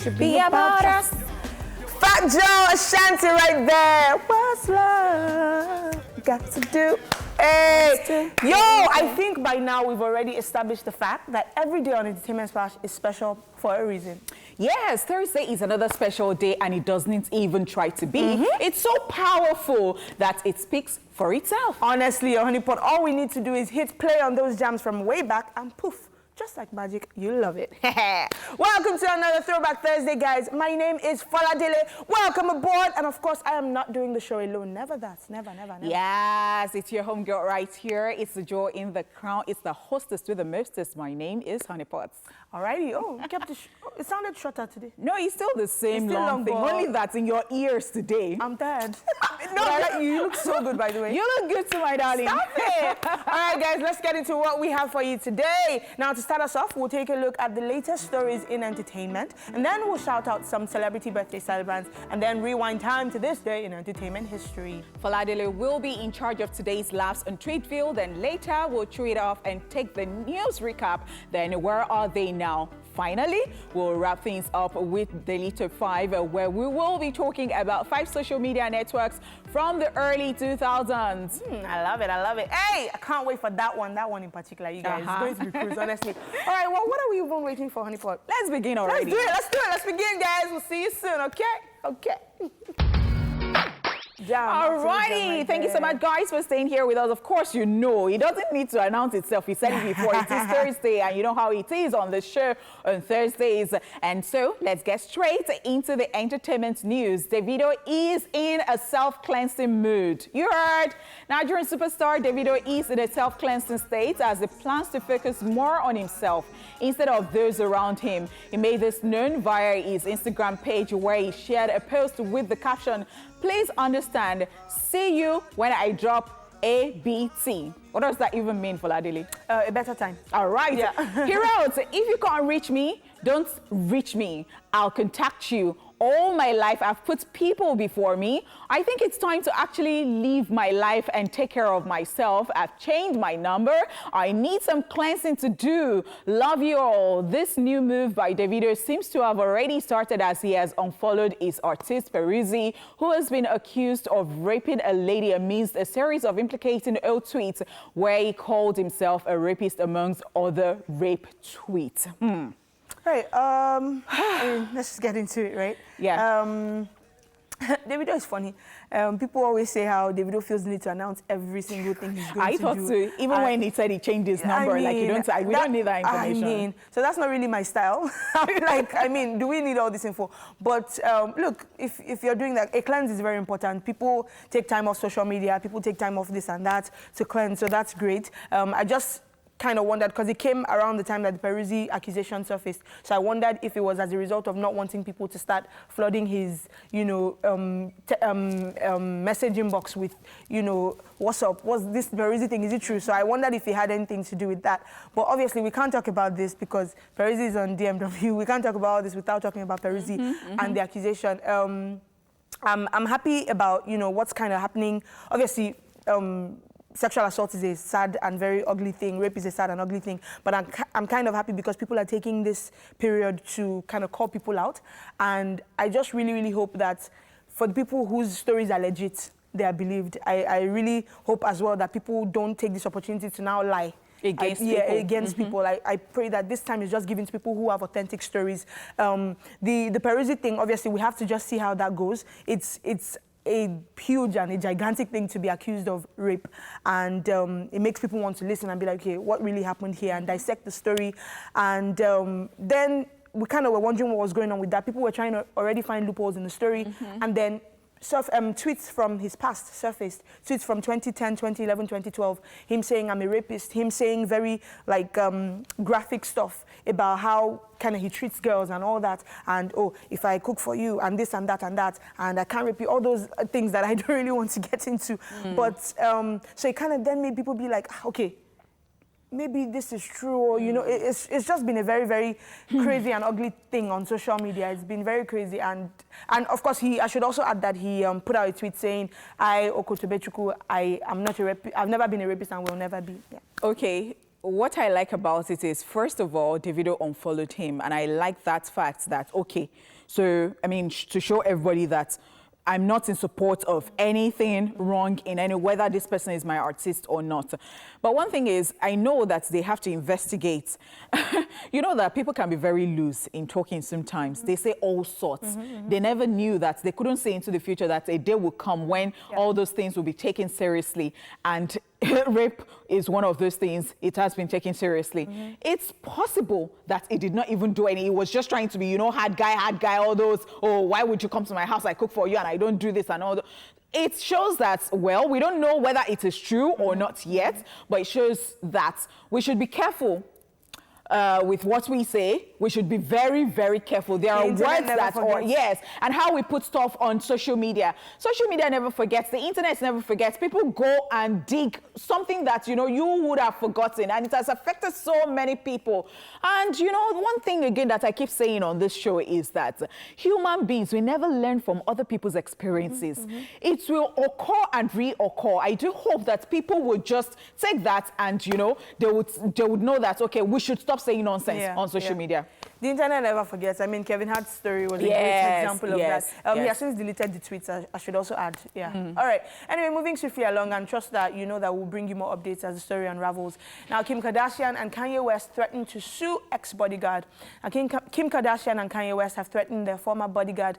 should be about us. Fat Joe Ashanti right there. What's love got to do? Hey, yo, I think by now we've already established the fact that every day on Entertainment Splash is special for a reason. Yes, Thursday is another special day and it doesn't even try to be. It's so powerful that it speaks for itself. Honestly, Honeypot, all we need to do is hit play on those jams from way back and poof, just like magic, you love it. Welcome to another Throwback Thursday, guys. My name is Foladele. Welcome aboard. And of course, I am not doing the show alone. Never that. Never. Yes, it's your homegirl right here. It's the jewel in the crown. It's the hostess with the mostest. My name is Honeypot. Alrighty. Oh, you kept it sounded shorter today. No, it's still the same still long thing. Only that's in your ears today. I'm tired. No, you look so good, by the way. You look good too, my darling. Stop it. All right, guys, let's get into what we have for you today. Now, to start us off, we'll take a look at the latest stories in entertainment, and then we'll shout out some celebrity birthday celebrants, and then rewind time to this day in entertainment history. Foladele will be in charge of today's laughs on Tweetville, then later we'll chew it off and take the news recap. Then where are they now? Finally, we'll wrap things up with Daily Top 5, where we will be talking about 5 social media networks from the early 2000s. I love it. Hey, I can't wait for that one in particular, you guys. It's going to be cruise, honestly. All right, well, what are we even waiting for, Honeypot? Let's begin already. Let's do it. Let's begin, guys. We'll see you soon, okay? Alrighty, thank you so much, guys, for staying here with us. Of course, you know, it doesn't need to announce itself. We said it before. It is Thursday, and you know how it is on the show on Thursdays. And so, let's get straight into the entertainment news. Davido is in a self-cleansing mood. You heard. Nigerian superstar Davido is in a self-cleansing state as he plans to focus more on himself instead of those around him. He made this known via his Instagram page, where he shared a post with the caption, "Please understand, see you when I drop ABT." What does that even mean, Foladele? A better time. All right. Yeah. He wrote, "If you can't reach me, don't reach me. I'll contact you. All my life, I've put people before me. I think it's time to actually live my life and take care of myself. I've changed my number. I need some cleansing to do. Love you all." This new move by Davido seems to have already started, as he has unfollowed his artist Peruzzi, who has been accused of raping a lady amidst a series of implicating old tweets where he called himself a rapist amongst other rape tweets. Right, I mean, let's just get into it, right? Yeah. Davido is funny. People always say how Davido feels the need to announce every single thing he's going to do. I thought so. Even when he said he changed his number, like, we don't need that information. So that's not really my style. Do we need all this info? But look, if you're doing that, a cleanse is very important. People take time off social media. People take time off this and that to cleanse. So that's great. I just kind of wondered, because it came around the time that the Peruzzi accusation surfaced. So I wondered if it was as a result of not wanting people to start flooding his, message inbox with, what's up? What's this Peruzzi thing? Is it true? So I wondered if it had anything to do with that. But obviously, we can't talk about this because Peruzzi is on DMW. We can't talk about all this without talking about Peruzzi and the accusation. I'm happy about, what's kind of happening. Obviously, sexual assault is a sad and very ugly thing. Rape is a sad and ugly thing. But I'm kind of happy because people are taking this period to kind of call people out. And I just really, really hope that for the people whose stories are legit, they are believed. I really hope as well that people don't take this opportunity to now lie against people. Against people. I pray that this time is just given to people who have authentic stories. The Peruzzi thing, obviously, we have to just see how that goes. It's a huge and a gigantic thing to be accused of rape, and it makes people want to listen and be like, okay, what really happened here, and dissect the story. And then we kind of were wondering what was going on with that. People were trying to already find loopholes in the story, and then tweets from his past surfaced. Tweets from 2010, 2011, 2012. Him saying I'm a rapist. Him saying very graphic stuff about how kind of he treats girls and all that. And if I cook for you and this and that and that, and I can't repeat all those things that I don't really want to get into. But so it kind of then made people be like, okay, maybe this is true, or it's just been a very, very crazy and ugly thing on social media. It's been very crazy, and of course I should also add that he put out a tweet saying, "I, Okotobechukwu, I am not a rapist. I've never been a rapist and will never be." Yeah. Okay. what I like about it is, first of all, Davido unfollowed him. And I like that fact that, okay, so, I mean, to show everybody that I'm not in support of anything wrong in any, whether this person is my artist or not. But one thing is, I know that they have to investigate. You know that people can be very loose in talking sometimes. They say all sorts. They never knew that they couldn't say into the future that a day will come when all those things will be taken seriously. And rape is one of those things. It has been taken seriously. It's possible that it did not even do any. It was just trying to be, you know, hard guy, all those, oh, why would you come to my house? I cook for you and I don't do this and all that. It shows that, well, we don't know whether it is true or not yet, but it shows that we should be careful with what we say. We should be very, very careful. There are words that are, yes, and how we put stuff on social media. Social media never forgets. The internet never forgets. People go and dig something that, you know, you would have forgotten, and it has affected so many people. And, you know, one thing again that I keep saying on this show is that human beings, we never learn from other people's experiences. It will occur and reoccur. I do hope that people would just take that and, you know, they would know that, okay, we should stop saying nonsense on social media. The internet never forgets. I mean, Kevin Hart's story was a great example of that. He has since deleted the tweets, I should also add. All right. Anyway, moving swiftly along, and trust that you know that we'll bring you more updates as the story unravels. Now, Kim Kardashian and Kanye West threatened to sue ex-bodyguard. Kim Kardashian and Kanye West have threatened their former bodyguard,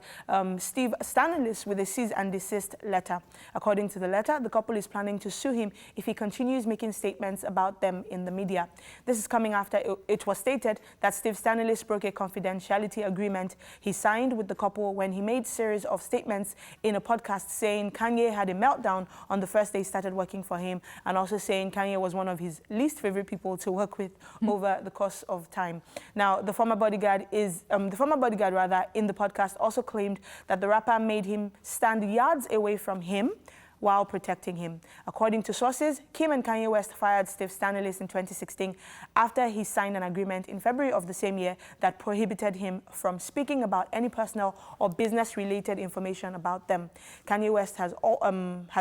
Steve Stanislas, with a cease and desist letter. According to the letter, the couple is planning to sue him if he continues making statements about them in the media. This is coming after it was stated that Steve Stanislas broke a confidentiality agreement he signed with the couple when he made a series of statements in a podcast saying Kanye had a meltdown on the first day he started working for him, and also saying Kanye was one of his least favorite people to work with over the course of time. Now, the former bodyguard in the podcast also claimed that the rapper made him stand yards away from him while protecting him. According to sources, Kim and Kanye West fired Steve Stanislas in 2016 after he signed an agreement in February of the same year that prohibited him from speaking about any personal or business-related information about them. Kanye West had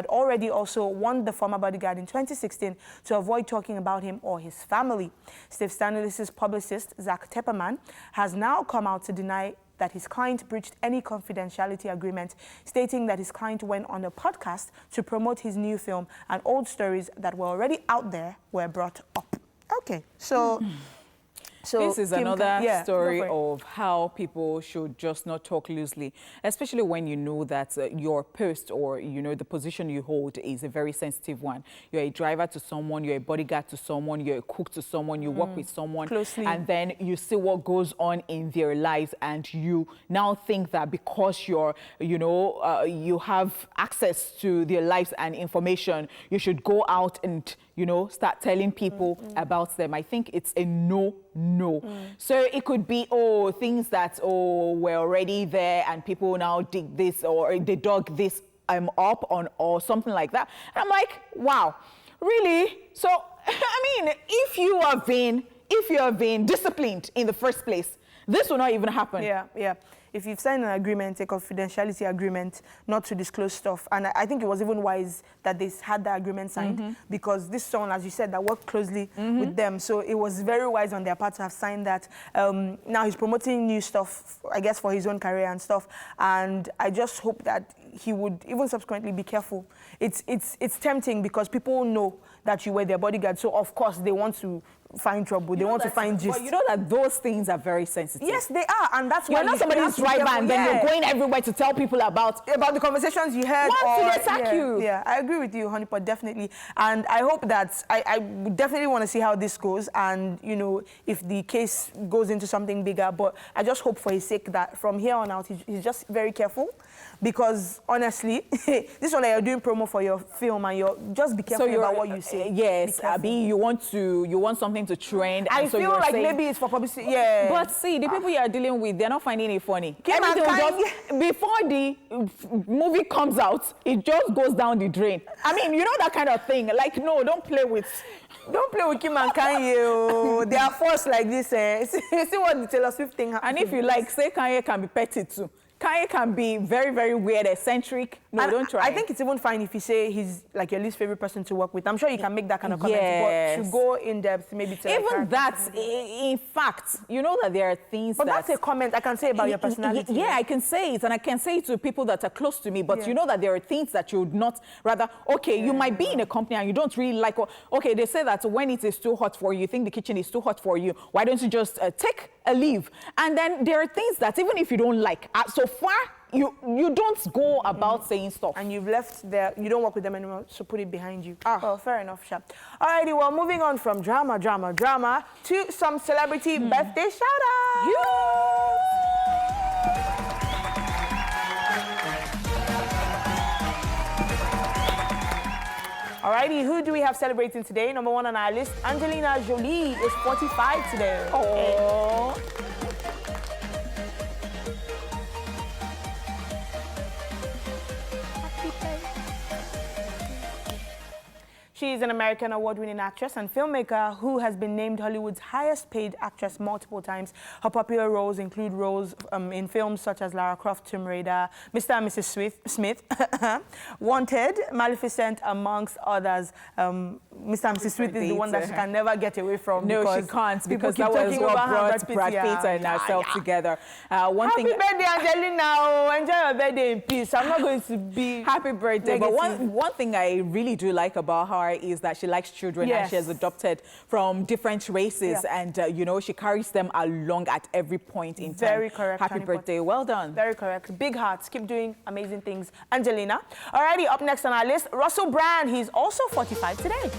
already also warned the former bodyguard in 2016 to avoid talking about him or his family. Steve Stanislas' publicist, Zach Tepperman, has now come out to deny that his client breached any confidentiality agreement, stating that his client went on a podcast to promote his new film and old stories that were already out there were brought up. Okay, so... So this is another story of how people should just not talk loosely, especially when you know that your post or, you know, the position you hold is a very sensitive one. You're a driver to someone, you're a bodyguard to someone, you're a cook to someone, you work with someone closely, and then you see what goes on in their lives, and you now think that because you're, you know, you have access to their lives and information, you should go out and, you know, start telling people about them. I think it's a no. So it could be, things that, were already there and people now dig this, or they dug this up on, or something like that. And I'm like, wow, really? So, I mean, if you have been disciplined in the first place, this will not even happen. Yeah. If you've signed an agreement, a confidentiality agreement, not to disclose stuff, and I think it was even wise that they had that agreement signed, because this someone, as you said, that worked closely with them, so it was very wise on their part to have signed that. Now he's promoting new stuff, I guess, for his own career and stuff, and I just hope that he would even subsequently be careful. It's tempting because people know that you were their bodyguard, so of course they want to find trouble. They want to find gist. But you know that those things are very sensitive. Yes, they are, and that's why you're not somebody's driver and then you're going everywhere to tell people about the conversations you had. Once they attack you. Yeah, I agree with you, Honeypot, definitely. And I hope that I definitely want to see how this goes, and you know, if the case goes into something bigger. But I just hope for his sake that from here on out he's just very careful, because honestly, this one that you're doing promo for your film, and you're just be careful about what you say. Yes, Abby, you want something to trend. I feel like maybe it's for publicity. Yeah. But see, the people you are dealing with, they're not finding it funny. Before the movie comes out, it just goes down the drain. I mean, you know that kind of thing. Like, no, don't play with Kim and Kanye. They are forced like this. See what the Taylor Swift thing happens. And if you like, say Kanye can be petty too. Kanye can be very, very weird, eccentric, No, And don't try. I think it's even fine if you say he's like your least favorite person to work with. I'm sure you can make that kind of comment, but to go in depth, maybe to even that, in fact, you know that there are things but that's a comment I can say about your personality. Yeah, I can say it, and I can say it to people that are close to me, but you know that there are things that you would not rather, okay, you might be in a company and you don't really like, okay, they say that when it is too hot for you, you think the kitchen is too hot for you, why don't you just take a leave? And then there are things that even if you don't like, so far, you don't go about saying stuff. And you've left there, you don't work with them anymore, so put it behind you. Well, fair enough, Sha. Alrighty, well, moving on from drama to some celebrity birthday shout-outs. Alrighty, who do we have celebrating today? Number one on our list, Angelina Jolie is 45 today. Oh. She is an American award-winning actress and filmmaker who has been named Hollywood's highest-paid actress multiple times. Her popular roles include roles in films such as Lara Croft, Tomb Raider, Mr. and Mrs. Smith, Wanted, Maleficent, amongst others. Mr. and Mrs. Smith is the one that she can never get away from. No, she can't, because that was what brought Brad Pitt and herself together. Happy birthday, Angelina! Enjoy your birthday in peace. I'm not going to be happy birthday. Negative. But one thing I really do like about her is that she likes children and she has adopted from different races and you know, she carries them along at every point in time. Very correct. Happy birthday. Well done. Very correct. Big hearts. Keep doing amazing things, Angelina. Alrighty, up next on our list, Russell Brand. He's also 45 today.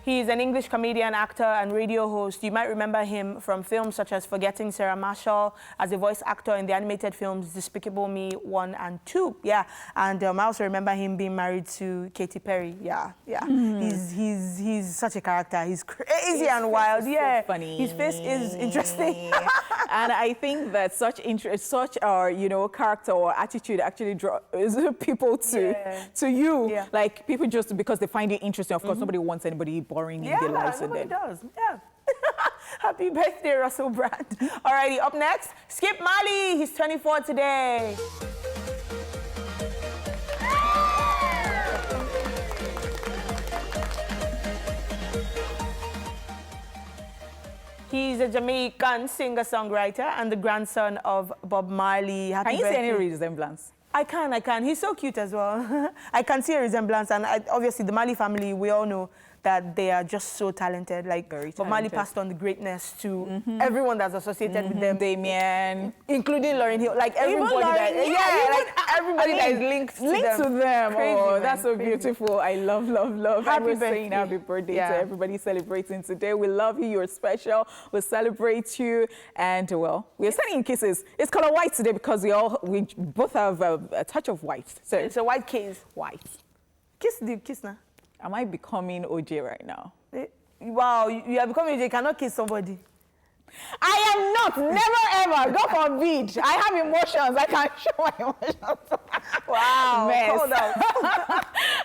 He's an English comedian, actor, and radio host. You might remember him from films such as Forgetting Sarah Marshall, as a voice actor in the animated films Despicable Me 1 and 2. Yeah, and I also remember him being married to Katy Perry. Yeah. He's such a character. He's crazy and wild. Yeah, so funny. His face is interesting. And I think that such you know, character or attitude actually draws people to you. Yeah. Like people just because they find you interesting. Of course, nobody wants anybody boring in their lives. Nobody does. Yeah. Happy birthday, Russell Brand. Alrighty, up next, Skip Marley. He's 24 today. He's a Jamaican singer-songwriter and the grandson of Bob Marley. Happy birthday. Can you see any resemblance? I can. He's so cute as well. I can see a resemblance, and obviously the Marley family, we all know that they are just so talented. Like, Bob Marley passed on the greatness to everyone that's associated with them. Damien. Including Lauryn Hill. Like, everybody everybody that is linked to them. Crazy, oh, that's so beautiful. I love. Happy birthday. Happy birthday to everybody celebrating today. We love you. You're special. We celebrate you. And, well, we're sending kisses. It's color white today because we both have a touch of white. So it's a white kiss. White. Kiss now. Am I becoming OJ right now? Wow, you are becoming OJ. You cannot kiss somebody. I am not. Never, ever. God forbid. I have emotions. I can show my emotions. Wow. Mess. Hold on.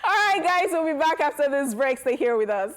All right, guys. We'll be back after this break. Stay here with us.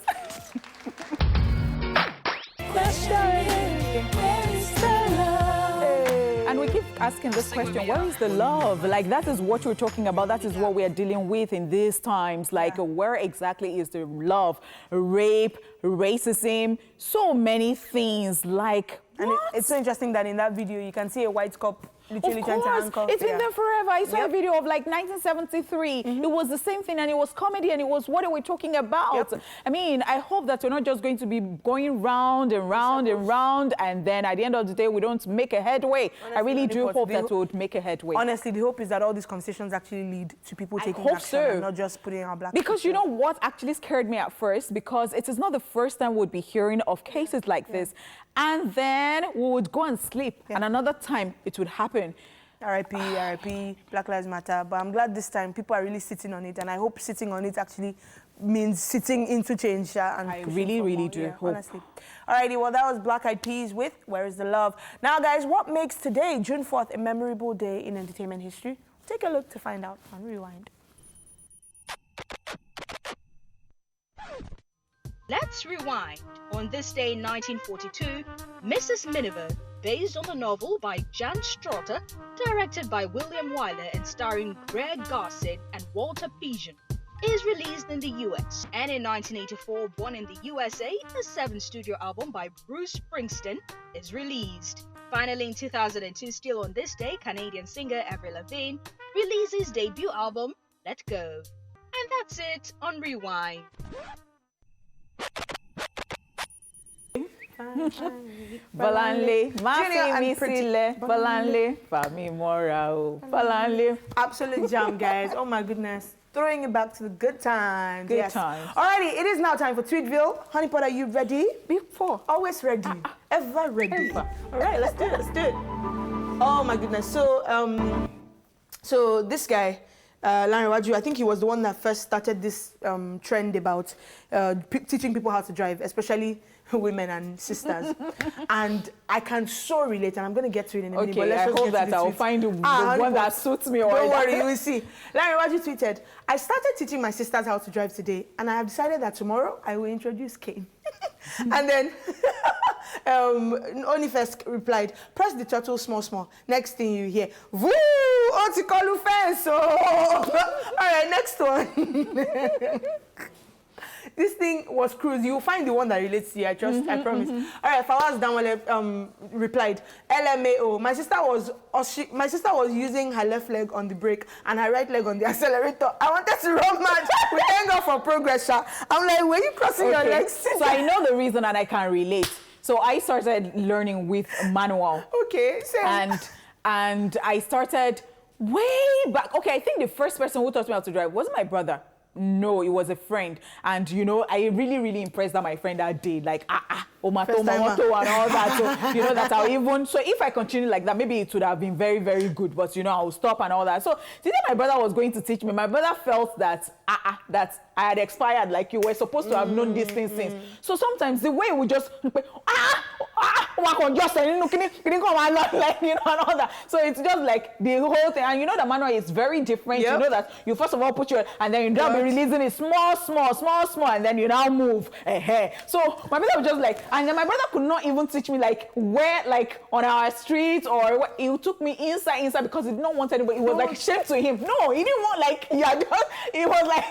And we keep asking this question, where is the love? Like, that is what we're talking about. That is what we are dealing with in these times. Like, where exactly is the love? Rape, racism, so many things. Like, and it's so interesting that in that video, you can see a white cop literally trying to handcuff. It's been there forever. I saw a video of like 1973. It was the same thing, and it was comedy, and it was what are we talking about? I mean, I hope that we're not just going to be going round and round and round, and then at the end of the day, we don't make a headway. Honestly, I really do hope that we would make a headway. Honestly, the hope is that all these conversations actually lead to people taking action and not just putting our black. Because you know what actually scared me at first? Because it is not the first time we'd be hearing of cases like this. And then we would go and sleep, and another time it would happen. RIP, Black Lives Matter. But I'm glad this time people are really sitting on it, and I hope sitting on it actually means sitting into change. And I really do hope. Honestly. Alrighty, well, that was Black Eyed Peas with Where Is the Love? Now, guys, what makes today, June 4th, a memorable day in entertainment history? Take a look to find out on Rewind. Let's rewind. On this day in 1942, Mrs. Miniver, based on the novel by Jan Strotter, directed by William Wyler and starring Greg Garson and Walter Pigeon, is released in the US. And in 1984, born in the USA, the 7th studio album by Bruce Springsteen is released. Finally, in 2002, still on this day, Canadian singer Avril Lavigne released his debut album, Let Go. And that's it on Rewind. Balanle, Junior and Pretty. Misile, Balanle, Fami Morao, Balanle. Absolute jam, guys. Oh my goodness. Throwing it back to the good times. Good times. Alrighty, it is now time for Tweetville. Honeypot, are you ready? Before. Always ready. Ever ready. Ever. All right, let's do it. Let's do it. Oh my goodness. So this guy, Larry Waju, I think he was the one that first started this trend about teaching people how to drive, especially women and sisters. And I can so relate, and I'm going to get to it in a minute. Okay, but let's I just hope get that to the I'll tweet. find the one that suits me. Don't worry, you will see. Larry Waju tweeted, I started teaching my sisters how to drive today, and I have decided that tomorrow I will introduce Kane. And then Onifest replied, press the turtle small, small. Next thing you hear, woo, Otikolu fence. All right, next one. This thing was cruise. You'll find the one that relates to you, I trust, I promise. All right, Fawaz Danwale replied, LMAO. My sister was using her left leg on the brake and her right leg on the accelerator. I wanted to run mad. We thank God for progress, Sha. I'm like, were you crossing your legs? So I know the reason and I can relate. So I started learning with manual. Okay, same. And I started way back. Okay, I think the first person who taught me how to drive wasn't my brother. No, it was a friend. And, you know, I really, really impressed that my friend that day. Like, Omato, Mamoto, and all that. So, you know, that I'll even... So if I continue like that, maybe it would have been very, very good. But, you know, I'll stop and all that. So, today my brother was going to teach me. My brother felt that, that I had expired. Like, you were supposed to have known these things since. So sometimes the way we just... just you know, and all that. So it's just like the whole thing. And you know the manual is very different. Yep. You know that you first of all put your, and then you now be releasing it small, and then you now move. So my brother was just like, and then my brother could not even teach me like where, like on our street or what. He took me inside because he did not want anybody. It was like shame to him. No, he didn't want like, it was like,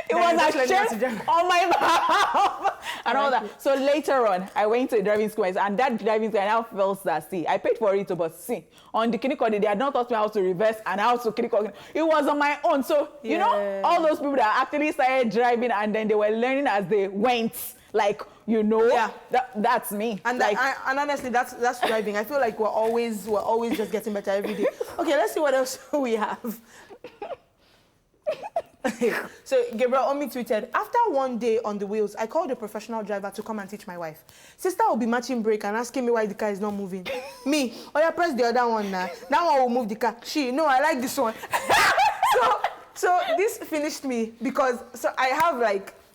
it was like shame on my mouth and all that. So later on, I went to a driving school, and that driving school, I now felt that, see, I paid for it, but see, on the Kinikodi, they had not taught me how to reverse and how to Kinikodi. It was on my own. So, you know, all those people that actually started driving and then they were learning as they went, like, you know, that's me. And like, and honestly, that's driving. I feel like we're always just getting better every day. Okay, let's see what else we have. So Gabriel Omi tweeted, after one day on the wheels, I called a professional driver to come and teach my wife. Sister will be matching brake and asking me why the car is not moving. Me, oh yeah, press the other one now. That one will move the car. She, no, I like this one. so this finished me because I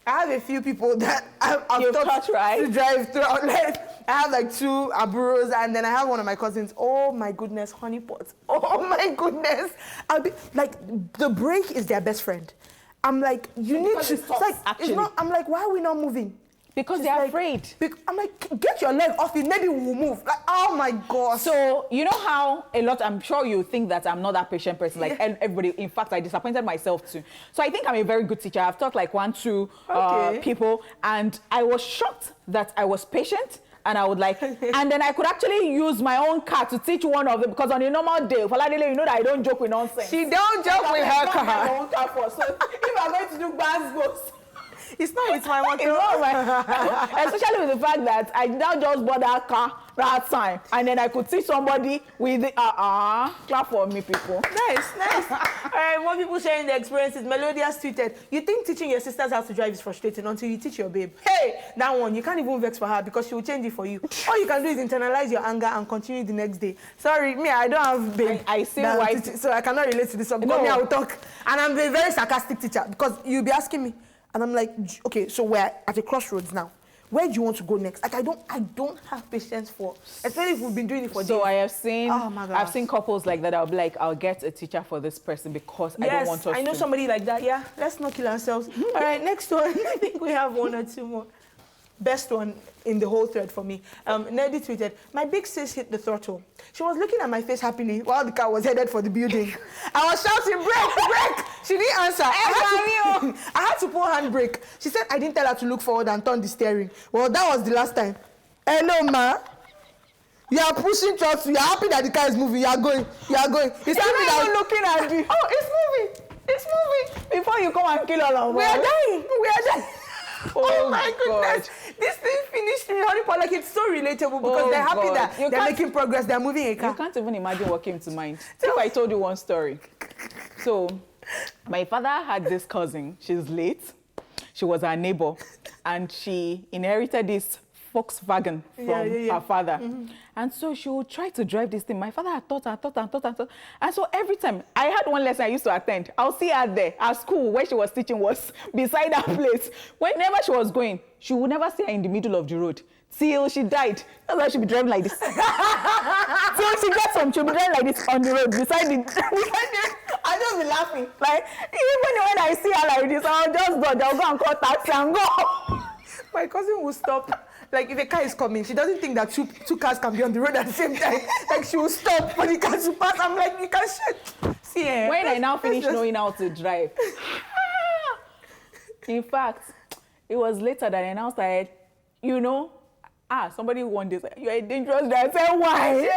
have a few people that I've taught to drive throughout life. I have like 2 aburos, and then I have one of my cousins. Oh my goodness, honeypots. Oh my goodness. I'll be like, the brake is their best friend. I'm like, you need to. It's like, it's not. I'm like, why are we not moving? Because they're afraid. I'm like, get your leg off it, maybe we'll move. Like, oh my gosh. So, you know how I'm sure you think that I'm not that patient person, like everybody. In fact, I disappointed myself too. So I think I'm a very good teacher. I've taught like 1, 2 people, and I was shocked that I was patient. And I would like, and then I could actually use my own car to teach one of them, because on a normal day, Foladele, you know that I don't joke with nonsense. She don't joke with her car. My own car for. So if I'm going to do basketballs, it's not with my motor. Especially with the fact that I now just bought that car that time, and then I could see somebody with the clap for me, people. Nice. All right, more people sharing their experiences. Melodious tweeted, you think teaching your sisters how to drive is frustrating until you teach your babe. Hey, that one, you can't even vex for her because she will change it for you. All you can do is internalize your anger and continue the next day. Sorry, me, I don't have babe. I see why. So I cannot relate to this one because me, I will talk. And I'm a very sarcastic teacher because you'll be asking me, and I'm like, okay, so we're at a crossroads now. Where do you want to go next? Like, I don't have patience for, especially if we've been doing it for days. So I have seen, I've seen couples like that. I'll be like, I'll get a teacher for this person because I don't want us to. I know somebody like that. Yeah, let's not kill ourselves. All right, next one. I think we have 1 or 2 more. best one in the whole thread for me. Neddy tweeted, my big sis hit the throttle. She was looking at my face happily while the car was headed for the building. I was shouting, brake, brake! She didn't answer. I had to pull handbrake. She said I didn't tell her to look forward and turn the steering. Well, that was the last time. Hello, ma. You are pushing throttle. You are happy that the car is moving. You are going. You are going. It's not even looking at me. Oh, it's moving. It's moving. Before you come and kill all of us. We are dying. We are dying. Oh my goodness. God. This thing finished me, Honeypot. Like, it's so relatable because they're happy that they're making progress. They're moving a car. You can't even imagine what came to mind. If I told you one story. So, my father had this cousin. She's late. She was our neighbor. And she inherited this Volkswagen from her father. And so she would try to drive this thing. My father had taught. And so every time, I had one lesson I used to attend. I'll see her there. Her school, where she was teaching, was beside her place. Whenever she was going, she would never see her in the middle of the road. Till she died. That's why she'll be driving like this. Till she gets home, she'll be driving like this on the road, beside the... I'll just be laughing. Like, even when I see her like this, I'll just dodge. I'll go and call taxi and go. My cousin will stop. Like, if a car is coming, she doesn't think that two cars can be on the road at the same time. Like, she will stop for the car to pass. I'm like, you can shit. See, when I now finished knowing how to drive. In fact, it was later that I now started, you know, somebody one day said, you're a dangerous driver. I said, why?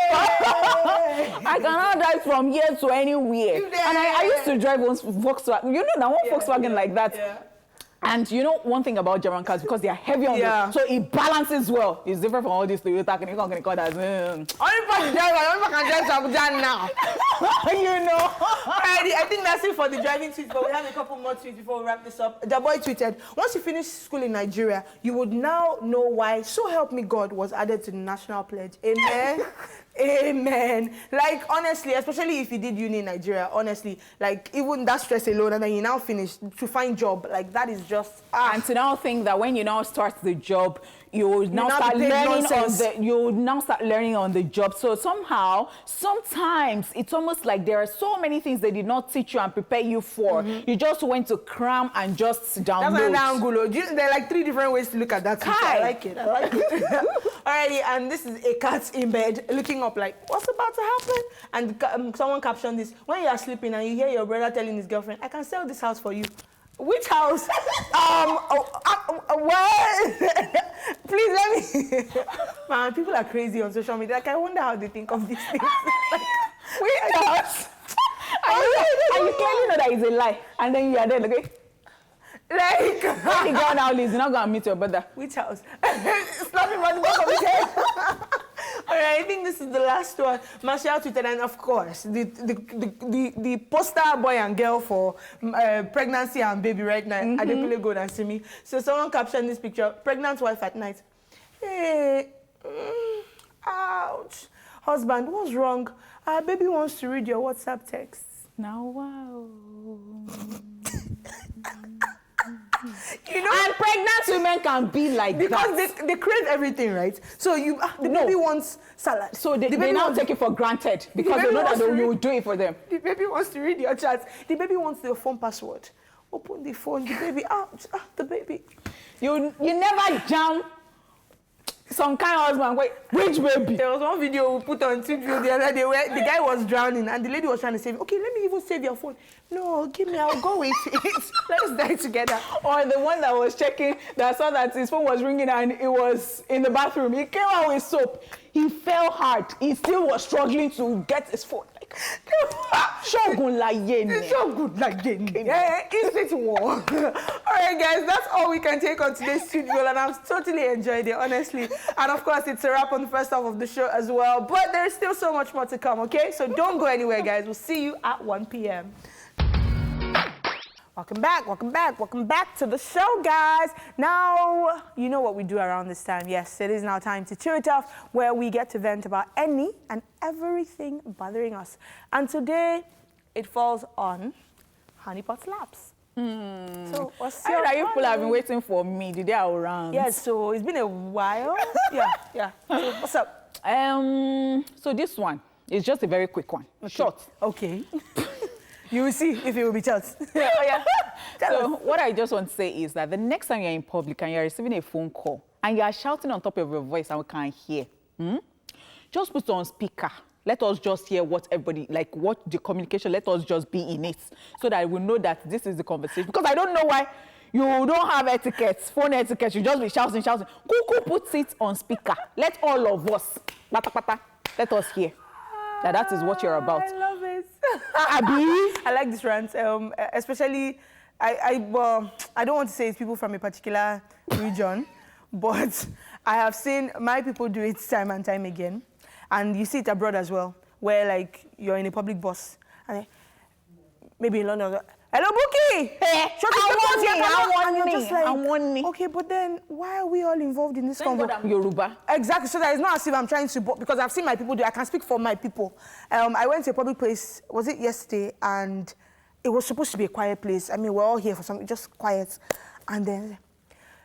I cannot drive from here to anywhere. And I used to drive one Volkswagen. You know that one Volkswagen like that. Yeah. And you know one thing about German cars, because they are heavy on the, so it balances well. It's different from all these Toyota. Can you call that? Only can drive to Abuja now. You know. Alrighty, I think that's it for the driving tweets, but we have a couple more tweets before we wrap this up. The boy tweeted, once you finish school in Nigeria, you would now know why So Help Me God was added to the national pledge. Amen. Amen. Like, honestly, especially if you did uni in Nigeria, honestly, like, even that stress alone, and then you now finish to find job, like, that is just... And to now think that when you now start the job, you now start learning on the job. So somehow, sometimes it's almost like there are so many things they did not teach you and prepare you for. You just went to cram and just download. That's an angle. There are like 3 different ways to look at that. I like it. I like it. Alrighty, and this is a cat in bed looking up like, what's about to happen? And someone captioned this, when you are sleeping and you hear your brother telling his girlfriend, I can sell this house for you. Which house? What? Please let me. Man, people are crazy on social media. Like, I wonder how they think of these things. Like, which house? And you clearly know that it's a lie. And then you are there, okay? Like, when the girl now leaves, you're not going to meet your brother. Which house? Stop him on the back of his head. All right, I think this is the last one. Marshall tweeted, and of course, the poster boy and girl for pregnancy and baby right now, Adekule Gold and Simi. So someone captioned this picture, pregnant wife at night. Hey, ouch. Husband, what's wrong? Our baby wants to read your WhatsApp texts. Now, wow. You know, and pregnant women can be like because that. they crave everything, right? So the baby wants salad. So they now take it for granted because they know that you will do it for them. The baby wants to read your chats. The baby wants the phone password. Open the phone. The baby, the baby. You never jam some kind of husband. Wait, which baby? There was one video we put on TV the other day where the guy was drowning and the lady was trying to save him. Okay, let me even save your phone. No, give me, I'll go with it. Let's die together. Or the one that was checking, that saw that his phone was ringing and it was in the bathroom. He came out with soap. He fell hard. He still was struggling to get his phone. Shogun Layene. Shogun Layene. Yeah, is it war? All right, guys, that's all we can take on today's studio, and I've totally enjoyed it, honestly. And of course, it's a wrap on the first half of the show as well. But there's still so much more to come, okay? So don't go anywhere, guys. We'll see you at 1 p.m. Welcome back to the show, guys. Now, you know what we do around this time. Yes, it is now time to Chew It Off, where we get to vent about any and everything bothering us. And today, it falls on Honeypot Slaps. So, what's your you people have been waiting for me. Did they around? Yes, so it's been a while. Yeah. So, what's up? So this one is just a very quick one. Okay. Short. Okay. You will see if it will be short. So what I just want to say is that the next time you're in public and you're receiving a phone call and you are shouting on top of your voice and we can't hear, just put it on speaker. Let us just hear what everybody, like what the communication, let us just be in it so that we know that this is the conversation. Because I don't know why you don't have etiquette, phone etiquette, you just be shouting. Kuku puts it on speaker. Let all of us, let us hear that is what you're about. I love it. Abi? I like this rant, especially, well, I don't want to say it's people from a particular region, but I have seen my people do it time and time again. And you see it abroad as well, where like you're in a public bus, and maybe in London, hello, Buki! Hey, I want me. Okay, but then why are we all involved in this conversation? I'm Yoruba. Exactly, so that it's not as if I'm trying to, because I've seen my people do it. I can speak for my people. I went to a public place, was it yesterday? And it was supposed to be a quiet place. I mean, we're all here for something, just quiet. And then,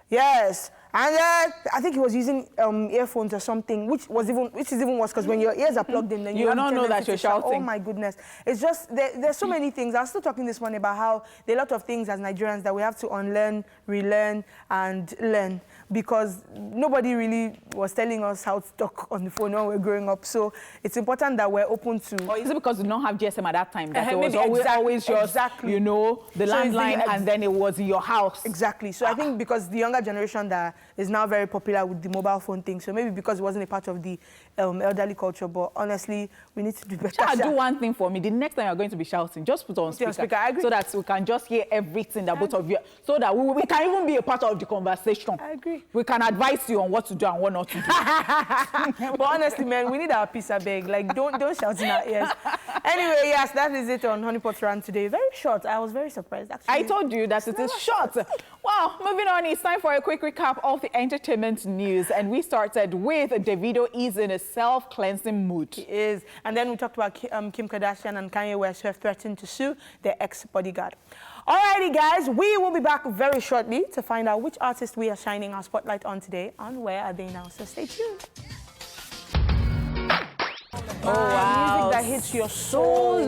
yes. And then I think he was using earphones or something, which is even worse, because when your ears are plugged in, then you don't know that you're shouting. Oh my goodness! It's just there's so many things. I was still talking this morning about how there are a lot of things as Nigerians that we have to unlearn, relearn, and learn, because nobody really was telling us how to talk on the phone when we were growing up. So it's important that we're open to. Or is it because we don't have GSM at that time that it was maybe always just you know the landline and then it was in your house? Exactly. So I think because the younger generation that is now very popular with the mobile phone thing. So maybe because it wasn't a part of the elderly culture, but honestly, we need to do better. Do one thing for me. The next time you're going to be shouting, just put on speaker. I agree. So that we can just hear everything that both of you, so that we can even be a part of the conversation. I agree. We can advise you on what to do and what not to do. But honestly, man, we need our peace, I beg. Like, don't shout in our ears. Anyway, yes, that is it on Honeypot Rant today. Very short. I was very surprised, actually. I told you that it is short. Well, moving on, it's time for a quick recap of the entertainment news. And we started with Davido is in a self-cleansing mood. He is. And then we talked about Kim Kardashian and Kanye West, who have threatened to sue their ex-bodyguard. Alrighty, guys, we will be back very shortly to find out which artist we are shining our spotlight on today and where are they now. So stay tuned. Oh, wow. Music that hits your soul.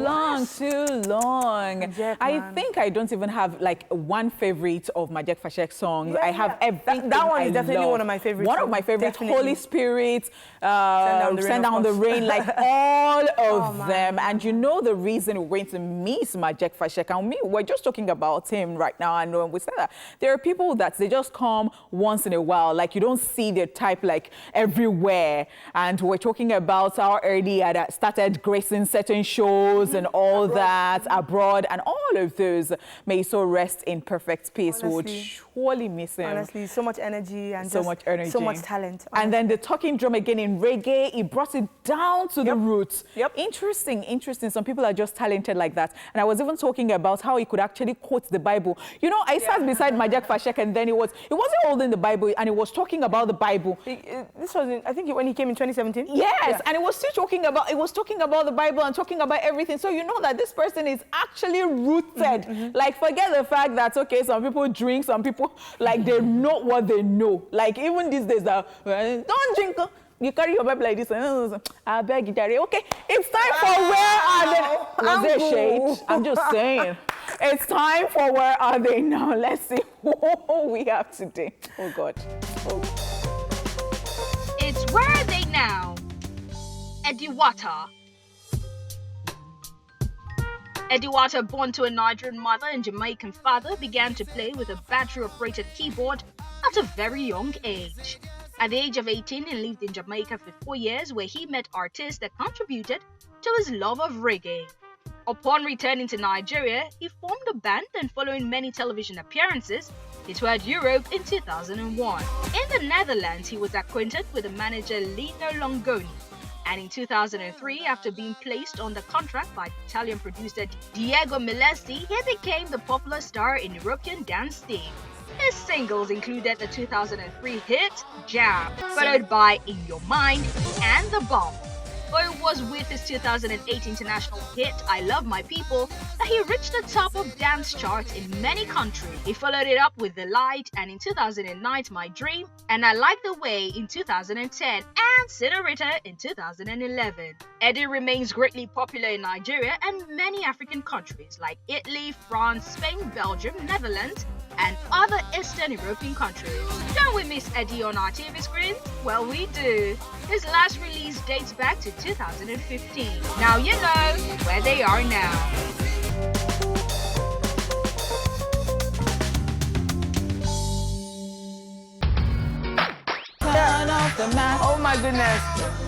Too long. I think I don't even have like one favorite of Majek Fashek songs. I have everything. That one is definitely one of my favorites. One of my favorites, Holy Spirit, Send Down the Rain, like all of them. And you know the reason we're going to miss Majek Fashek, and we're just talking about him right now. And when we say that, there are people that they just come once in a while, like you don't see their type like everywhere. And we're talking about how early that started gracing certain shows and all that abroad, and all of those may so rest in perfect peace. We would surely miss him. Honestly, so much energy and so much energy, so much talent. Honestly. And then the talking drum again in reggae, he brought it down to the roots. Interesting. Some people are just talented like that. And I was even talking about how he could actually quote the Bible. You know, I sat beside Majek Fashek, and then he wasn't holding the Bible, and he was talking about the Bible. This was, I think, when he came in 2017. Yes, and he was still talking about the Bible and talking about everything. So you know that this person is actually rooted. Like, forget the fact that, okay, some people drink, some people, like, they know what they know. Like, even these days, don't drink. You carry your Bible like this. I beg you, Daddy. Okay, it's time for Where Are They? Was there shade? I'm just saying. It's time for Where Are They Now? Let's see who we have today. Oh, God. It's Where Are They Now? Ediwata. Ediwata, born to a Nigerian mother and Jamaican father, began to play with a battery-operated keyboard at a very young age. At the age of 18, he lived in Jamaica for 4 years, where he met artists that contributed to his love of reggae. Upon returning to Nigeria, he formed a band, and following many television appearances, he toured Europe in 2001. In the Netherlands, he was acquainted with the manager Lino Longoni. And in 2003, after being placed under contract by Italian producer Diego Milesi, he became the popular star in European dance scene. His singles included the 2003 hit Jam, followed by In Your Mind and The Bomb. But it was with his 2008 international hit I Love My People that he reached the top of dance charts in many countries. He followed it up with The Light, and in 2009 My Dream, and I Like the Way in 2010, and Senorita in 2011. Eddie remains greatly popular in Nigeria and many African countries like Italy, France, Spain, Belgium, Netherlands, and other Eastern European countries. Don't we miss Eddie on our TV screen? Well, we do. His last release dates back to 2015. Now you know where they are now. Oh my goodness,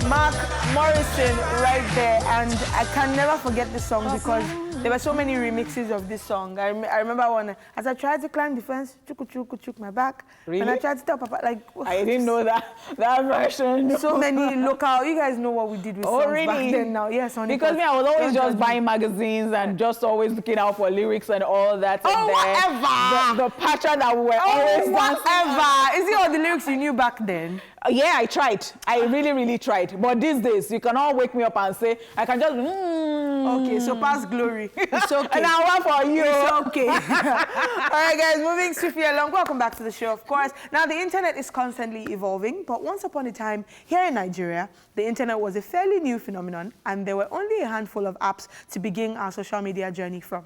Mark Morrison right there, and I can never forget this song because there were so many remixes of this song. I remember one, as I tried to climb the fence, chuk my back. Really? And I tried to tell Papa, like... I didn't know that version. So many local, you guys know what we did with songs back then now. Yes, Honeypot. Because me, I was always just buying magazines and just always looking out for lyrics and all that. Oh, and whatever! The pattern that we were always dancing. Whatever! Is it all the lyrics you knew back then? Yeah, I tried. I really tried. But these days, you cannot wake me up and say, I can just... Okay, so past glory. It's okay. And I want for you. It's okay. All right, guys, moving swiftly along. Welcome back to the show, of course. Now, the internet is constantly evolving, but once upon a time, here in Nigeria, the internet was a fairly new phenomenon, and there were only a handful of apps to begin our social media journey from.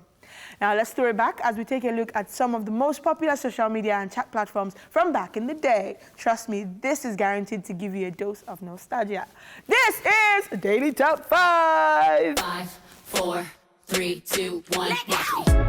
Now, let's throw it back as we take a look at some of the most popular social media and chat platforms from back in the day. Trust me, this is guaranteed to give you a dose of nostalgia. This is Daily Top 5. 5, 4, 3, 2, 1, watch me.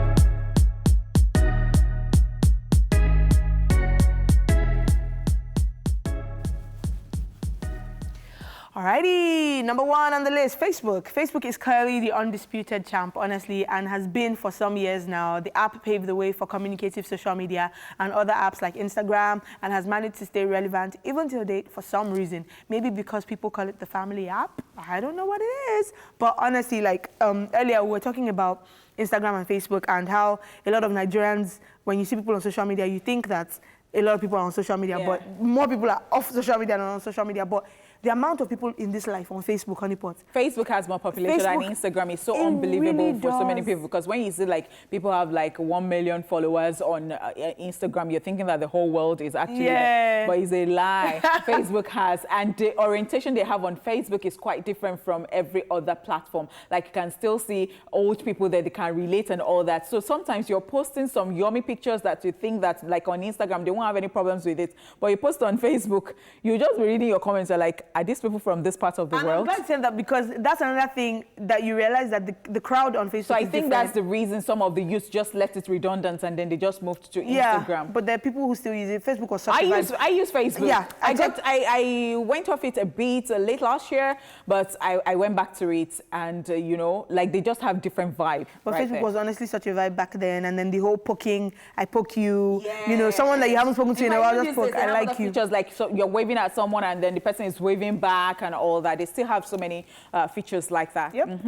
Alrighty, number 1 on the list, Facebook. Facebook is clearly the undisputed champ, honestly, and has been for some years now. The app paved the way for communicative social media and other apps like Instagram, and has managed to stay relevant even till date for some reason. Maybe because people call it the family app. I don't know what it is. But honestly, like earlier, we were talking about Instagram and Facebook and how a lot of Nigerians, when you see people on social media, you think that a lot of people are on social media, but more people are off social media than on social media. But the amount of people in this life on Facebook, Honeypot. Facebook has more population than Instagram. It's so unbelievable really for so many people, because when you see like people have like 1 million followers on Instagram, you're thinking that the whole world is actually there, but it's a lie. Facebook has, and the orientation they have on Facebook is quite different from every other platform. Like you can still see old people there, they can relate and all that. So sometimes you're posting some yummy pictures that you think that like on Instagram, they won't have any problems with it. But you post on Facebook, you just be reading your comments, you're like, are these people from this part of the world? I'm glad to say that because that's another thing that you realize that the crowd on Facebook So I is think different. that's the reason some of the youth just left it redundant and then they just moved to Instagram. But there are people who still use it. Facebook was such a vibe. I use Facebook. Yeah, I went off it a bit late last year, but I went back to it, and you know, like they just have different vibe. But right Facebook there. was honestly such a vibe back then, and then the whole poking, I poke you, you know, someone that you haven't spoken to in a while, just poke, I like you. Features like so you're waving at someone and then the person is waving back and all that. They still have so many features like that. Yep.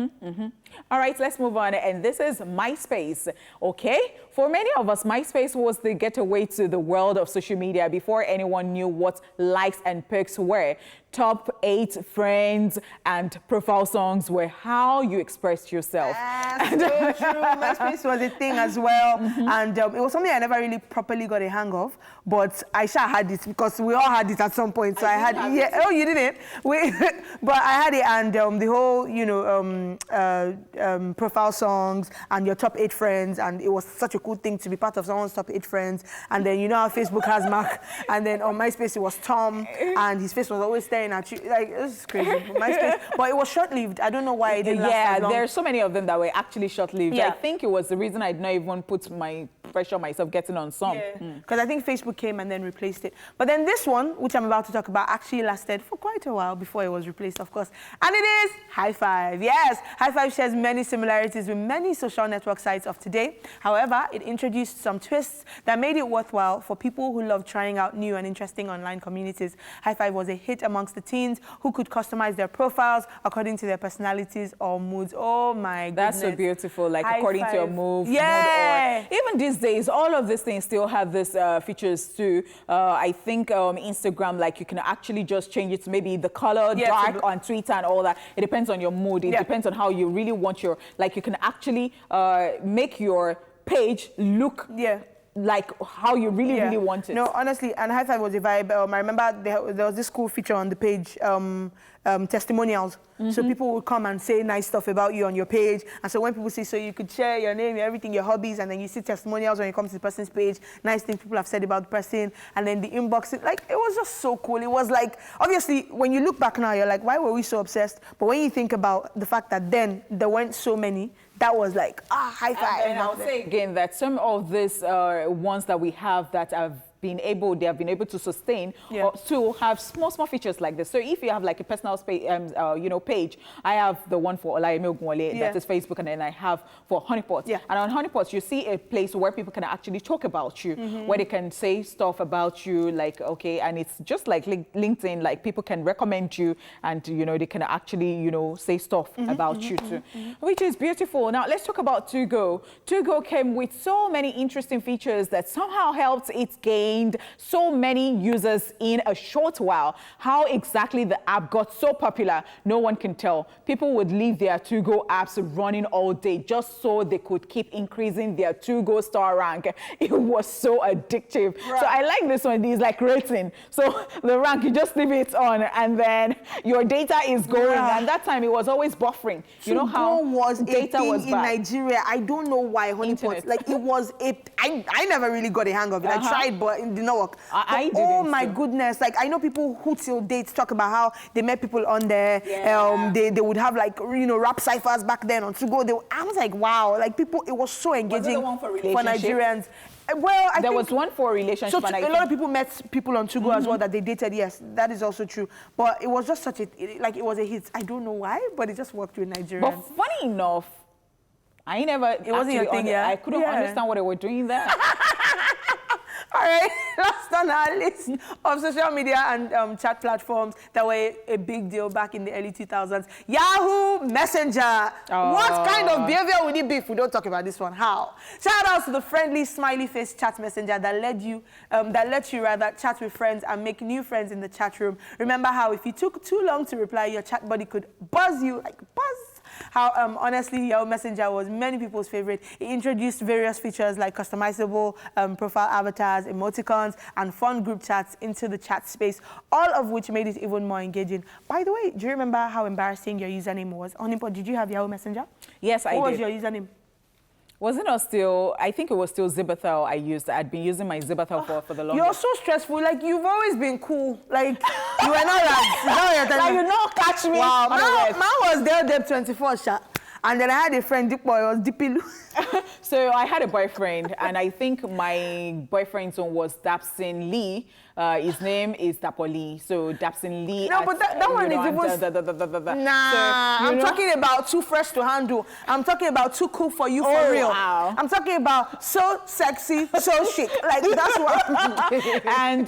All right, let's move on. And this is MySpace. Okay, for many of us, MySpace was the getaway to the world of social media before anyone knew what likes and perks were. Top 8 friends and profile songs were how you expressed yourself. So true. MySpace was a thing as well, and it was something I never really properly got a hang of. But Aisha had it because we all had it at some point. So I had, oh, you didn't? But I had it, and the whole, you know, profile songs and your top 8 friends, and it was such a cool thing to be part of someone's top 8 friends. And then you know how Facebook has Mark, and then on MySpace it was Tom, and his face was always staring at you. Like, this is crazy. MySpace, but it was short-lived. I don't know why it didn't last as long. There are so many of them that were actually short-lived. Yeah. I think it was the reason I did not even put my pressure on myself getting on some. Because I think Facebook came and then replaced it. But then this one, which I'm about to talk about, actually lasted for quite a while before it was replaced, of course. And it is High Five. Yes, High Five shares many similarities with many social network sites of today. However, it introduced some twists that made it worthwhile for people who love trying out new and interesting online communities. High Five was a hit amongst the teens who could customize their profiles according to their personalities or moods. Oh my goodness. That's so beautiful, like High according Five. to your mood. Yeah. Mood, or even these days, all of these things still have this features too. I think Instagram, like you can actually just change it to maybe the color, dark on Twitter and all that. It depends on your mood. It depends on how you really want your, like you can actually make your page look like how you really want it. No, honestly, and High Five was a vibe. I remember there was this cool feature on the page, testimonials. So people would come and say nice stuff about you on your page. And so when people see, so you could share your name, everything, your hobbies, and then you see testimonials when you come to the person's page, nice things people have said about the person, and then the inbox, like, it was just so cool. It was like, obviously, when you look back now, you're like, why were we so obsessed? But when you think about the fact that then there weren't so many, that was like, high five. And I'll say again that some of these ones that we have that have been able to sustain or to have small features like this. So if you have like a personal page, I have the one for Olayemi Ogunwole, that is Facebook, and then I have for Honeypot. And on Honeypot, you see a place where people can actually talk about you, where they can say stuff about you, like, okay, and it's just like LinkedIn, like people can recommend you, and you know, they can actually, say stuff about you too, which is beautiful. Now let's talk about Tugo. Tugo came with so many interesting features that somehow helped it gain so many users in a short while. How exactly the app got so popular, no one can tell. People would leave their Tugo apps running all day just so they could keep increasing their Tugo star rank. It was so addictive. Right. So I like this one. It's like rating. So the rank, you just leave it on, and then your data is going. And that time it was always buffering. You know how data was bad in Nigeria. I don't know why Honeypot. Like it was I never really got a hang of it. I tried, but it did not work. I didn't. Oh my goodness! Like I know people who till dates talk about how they met people on there. They would have like rap ciphers back then on Tugo. I was like, wow! Like people, it was so engaging the one for Nigerians. Well, there was one for a relationship. So a lot of people met people on Tugo as well that they dated. Yes, that is also true. But it was just such it was a hit. I don't know why, but it just worked with Nigerians. But funny enough, it wasn't your thing. I couldn't understand what they were doing there. All right, last on our list of social media and chat platforms that were a big deal back in the early 2000s. Yahoo Messenger. What kind of behavior would it be if we don't talk about this one? How? Shout out to the friendly, smiley face chat messenger that lets you chat with friends and make new friends in the chat room. Remember how if you took too long to reply, your chat buddy could buzz you, like buzz. How honestly Yahoo Messenger was many people's favorite. It introduced various features like customizable profile avatars, emoticons, and fun group chats into the chat space, all of which made it even more engaging. By the way, do you remember how embarrassing your username was? Honeypot, did you have Yahoo Messenger? Yes, I did. What was your username? Wasn't it still, I think it was still Zibathel I used. I'd been using my Zibathel for the longest. You're so stressful. Like, you've always been cool. Like, you were not like, like you don't catch me. Wow, man was there 24 shot. And then I had a friend, Dipo, it was Dipilu. So I had a boyfriend, and I think my boyfriend's one was Dapsin Lee. His name is Dapoli. So Dapsin Lee. No, but that one is even... Nah, so, I'm talking about too fresh to handle. I'm talking about too cool for you for real. Wow. I'm talking about so sexy, so chic. Like, that's what I'm thinking. And,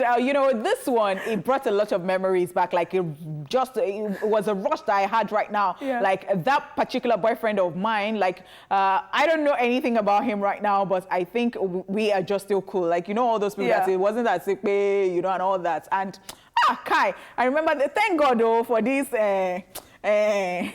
this one, it brought a lot of memories back. Like, it was a rush that I had right now. Yeah. Like, that particular boyfriend of mine, like, I don't know anything about him right now, but I think we are just still cool. Like, all those people that say, it wasn't that sick, and all that. And, Kai, I remember, thank God, though, for this app. Am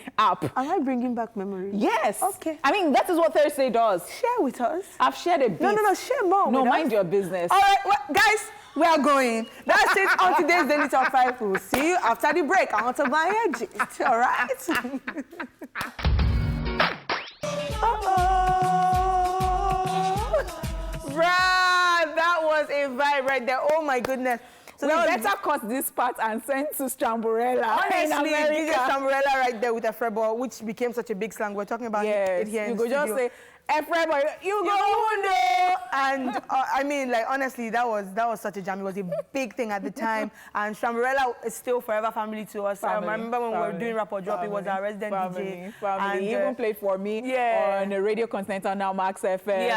I bringing back memories? Yes. Okay. I mean, that is what Thursday does. Share with us. I've shared a bit. No, share more No, with mind us. your business. All right, well, guys, we are going. That's it on today's Daily Top 5. We'll see you after the break. I want to buy a jet. All right? Bruh, that was a vibe right there. Oh, my goodness. So we better cut this part and send to Stramborella. Honestly, DJ Stramborella right there with a Frebo, which became such a big slang. We're talking about it here in the studio. You could just say, Frebo, you go Mundo! And I mean, like, honestly, that was such a jam. It was a big thing at the time. And Stramborella is still forever family to us. I remember when we were doing Rap or Drop, it was our resident DJ. And he even played for me on the Radio Continental, now Max FM.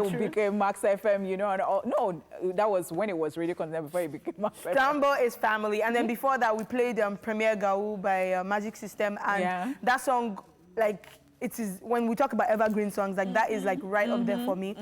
When it became Max FM, and all. No, that was when it was Radio Continental before it became Max FM. Strambo is family. And then before that, we played Premier Gaou by Magic System. And that song, like, it is, when we talk about evergreen songs, like that is like right up there for me,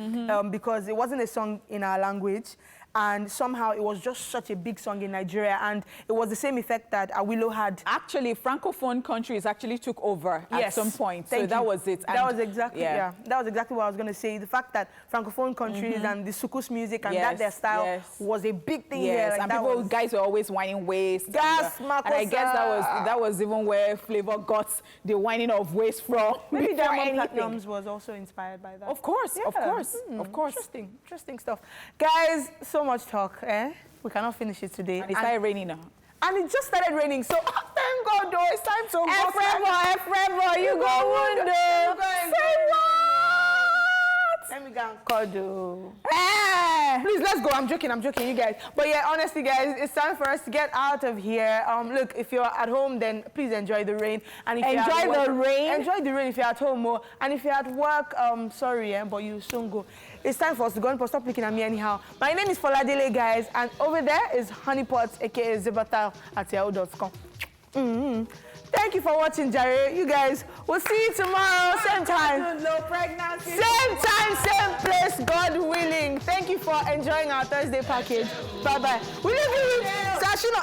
because it wasn't a song in our language. and somehow it was just such a big song in Nigeria, and it was the same effect that Awilo had. Actually, Francophone countries actually took over at some point. So that was it. And that was exactly, that was exactly what I was going to say. The fact that Francophone countries and the Sukus music and that their style was a big thing here. Like and people, guys were always whining waist. Yes, and I guess that was even where Flavor got the whining of waist from. Maybe Diamond Platnumz was also inspired by that. Of course, of course, of course. Interesting stuff. Guys, so much talk, eh? We cannot finish it today. And it started raining now. And it just started raining, so thank God, though, it's time to go. Forever, you go wonder. Say what? Let me go and cuddle. Please, let's go. I'm joking, you guys. But yeah, honestly, guys, it's time for us to get out of here. Look, if you're at home, then please enjoy the rain. And if enjoy the rain if you're at home more. And if you're at work, sorry, but you soon go. It's time for us to go and stop looking at me anyhow. My name is Foladele, guys, and over there is Honeypot, aka zebatal@yahoo.com. Thank you for watching, Jare. You guys, we'll see you tomorrow, same time. No pregnancy. Same time, same place, God willing. Thank you for enjoying our Thursday package. Bye-bye. We leave you with Sashino.